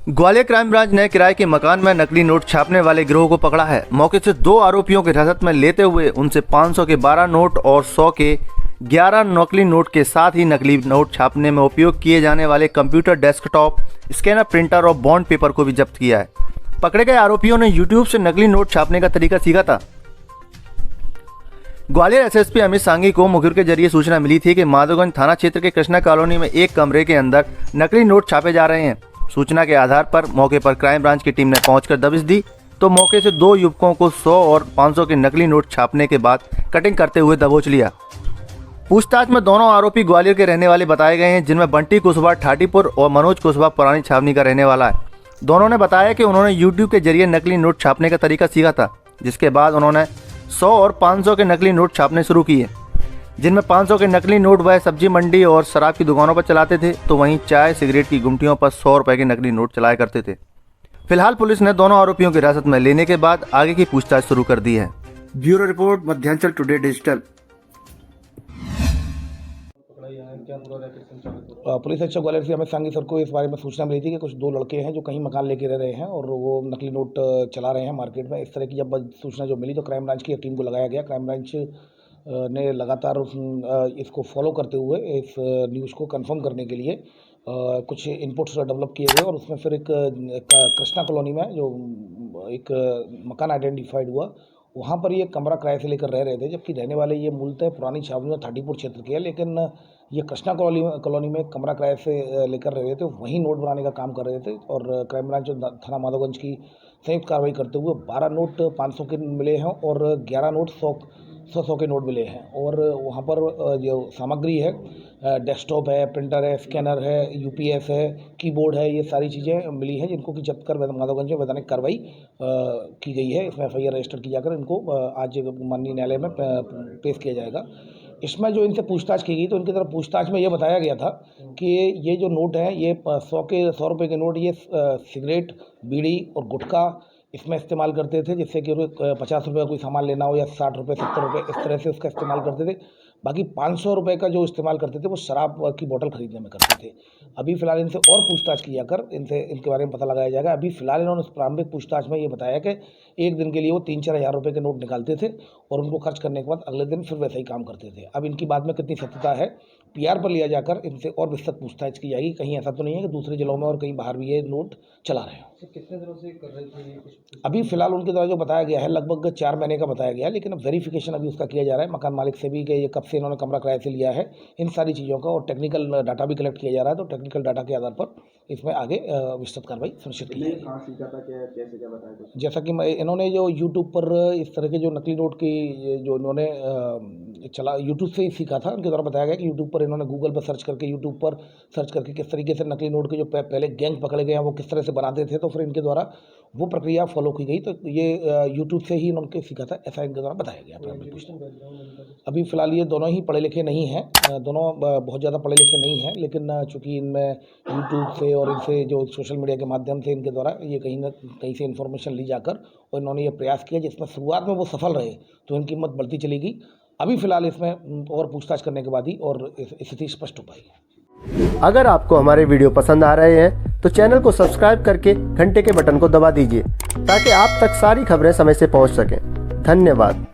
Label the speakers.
Speaker 1: Gwalior crime branch ने किराए के मकान में नकली नोट छापने वाले गिरोह को पकड़ा है। मौके से 2 आरोपियों को हिरासत में लेते हुए उनसे 500 के 12 नोट और 100 के 11 नकली नोट के साथ ही नकली नोट छापने में उपयोग किए जाने वाले कंप्यूटर, डेस्कटॉप, स्कैनर, प्रिंटर और बॉन्ड पेपर को भी जब्त किया है। पकड़े गए आरोपियों ने यूट्यूब से नकली नोट छापने का तरीका सीखा था। ग्वालियर एसएसपी अमित सांघी को मुखबिर के जरिए सूचना मिली थी कि माधोगंज थाना क्षेत्र के कृष्णा कॉलोनी में एक कमरे के अंदर नकली नोट छापे जा रहे हैं। सूचना के आधार पर मौके पर क्राइम ब्रांच की टीम ने पहुंचकर दबिश दी तो मौके से 2 युवकों को 100 और 500 के नकली नोट छापने के बाद कटिंग करते हुए दबोच लिया। पूछताछ में दोनों आरोपी ग्वालियर के रहने वाले बताए गए हैं, जिनमें बंटी कुशवाहा ठाटीपुर और मनोज कुशवाहा पुरानी छावनी का रहने वाला है। दोनों ने बताया कि उन्होंने यूट्यूब के जरिए नकली नोट छापने का तरीका सीखा था, जिसके बाद उन्होंने 100 और 500 के नकली नोट छापने शुरू किए, जिनमें 500 के नकली नोट वह सब्जी मंडी और शराब की दुकानों पर चलाते थे, तो वहीं चाय सिगरेट की गुमटियों पर 100 रुपए के नकली नोट चलाया करते थे। फिलहाल पुलिस ने दोनों आरोपियों की हिरासत में लेने के बाद आगे की पूछताछ शुरू कर दी है। Bureau report, Madhyanchal today digital.
Speaker 2: Police अधीक्षक ग्वालियर से अमित सांघी सर को इस बारे में सूचना मिली थी कि कुछ 2 लड़के हैं जो कहीं मकान लेके रह रहे हैं और वो नकली नोट चला रहे हैं मार्केट में। इस तरह की जब सूचना जो मिली तो क्राइम ब्रांच की टीम को लगाया गया। क्राइम ब्रांच ने लगातार इसको फॉलो करते हुए इस न्यूज़ को कंफर्म करने के लिए कुछ इनपुट्स डेवलप किए गए और उसमें फिर एक कृष्णा कॉलोनी में जो एक मकान आइडेंटिफाइड हुआ, वहाँ पर ये कमरा किराए से लेकर रह रहे थे, जबकि रहने वाले ये मूलतः पुरानी छावनी और थाटीपुर क्षेत्र के हैं, लेकिन ये कृष्णा कॉलोनी में कमरा किराए से लेकर रह रहे थे, वहीं नोट बनाने का काम कर रहे थे। और क्राइम ब्रांच थाना माधोगंज की संयुक्त कार्रवाई करते हुए 12 नोट 500 के मिले हैं और 11 नोट 100 के नोट मिले हैं। और वहाँ पर जो सामग्री है, डेस्कटॉप है, प्रिंटर है, स्कैनर है, यूपीएस है, कीबोर्ड है, ये सारी चीज़ें मिली हैं, जिनको कि जब्त कर माधोगंज में वैधानिक कार्रवाई की गई है। इसमें एफआईआर रजिस्टर की जाकर इनको आज माननीय न्यायालय में पेश किया जाएगा। इसमें जो इनसे पूछताछ की गई तो इनकी तरफ पूछताछ में ये बताया गया था कि ये जो नोट हैं ये 100 रुपये के नोट ये सिगरेट, बीड़ी और गुटखा इसमें इस्तेमाल करते थे, जिससे कि 50 रुपये का कोई सामान लेना हो या 60 रुपये, 70 रुपये, इस तरह से उसका इस्तेमाल करते थे। बाकी 500 रुपये का जो इस्तेमाल करते थे वो शराब की बोतल खरीदने में करते थे। अभी फ़िलहाल इनसे और पूछताछ की जाकर इनके बारे में पता लगाया जाएगा। अभी फ़िलहाल इन्होंने प्रारंभिक पूछताछ में ये बताया कि एक दिन के लिए वो 3-4 हज़ार रुपये के नोट निकालते थे और उनको खर्च करने के बाद अगले दिन फिर वैसा ही काम करते थे। अब इनकी बात में कितनी सत्यता है, पीआर पर लिया जाकर इनसे और विस्तृत पूछताछ की जाएगी। कहीं ऐसा तो नहीं है कि दूसरे जिलों में और कहीं बाहर भी ये नोट चला रहे हैं।
Speaker 3: कितने दिनों से कर रहे थे?
Speaker 2: अभी फ़िलहाल उनके द्वारा जो बताया गया है लगभग 4 महीने का बताया गया है, लेकिन अब वेरिफिकेशन अभी उसका किया जा रहा है मकान मालिक से भी कि ये कब से इन्होंने कमरा किराए से लिया है, इन सारी चीज़ों का, और टेक्निकल डाटा भी कलेक्ट किया जा रहा है। तो टेक्निकल डाटा के आधार पर इसमें आगे विस्तृत कार्रवाई सुनिश्चित की जाएगी।
Speaker 3: कहाँ सीखा था, कैसे क्या बताया कुछ?
Speaker 2: जैसा कि इन्होंने जो यूट्यूब पर इस तरह के जो नकली नोट की जो इन्होंने चला यूट्यूब से ही सीखा था। उनके द्वारा बताया गया कि यूट्यूब पर इन्होंने गूगल पर सर्च करके, यूट्यूब पर सर्च करके किस तरीके से नकली नोट के जो पहले गैंग पकड़े गए हैं वो किस तरह से बनाते थे, तो फिर इनके द्वारा वो प्रक्रिया फॉलो की गई। तो ये यूट्यूब से ही इन्होंने सीखा था, ऐसा इनके द्वारा बताया गया। अभी फ़िलहाल ये दोनों ही पढ़े लिखे नहीं हैं, दोनों बहुत ज़्यादा पढ़े लिखे नहीं हैं, लेकिन चूँकि इनमें यूट्यूब से और इनसे जो सोशल मीडिया के माध्यम से इनके द्वारा ये कहीं ना कहीं से इन्फॉर्मेशन ली जाकर और इन्होंने ये प्रयास किया, जिसमें शुरुआत में वो सफल रहे तो इनकी हिम्मत बढ़ती चली गई। अभी फ़िलहाल इसमें और पूछताछ करने के बाद ही और स्थिति स्पष्ट हो पाएगी।
Speaker 1: अगर आपको हमारे वीडियो पसंद आ रहे हैं तो चैनल को सब्सक्राइब करके घंटे के बटन को दबा दीजिए, ताकि आप तक सारी खबरें समय से पहुंच सकें। धन्यवाद।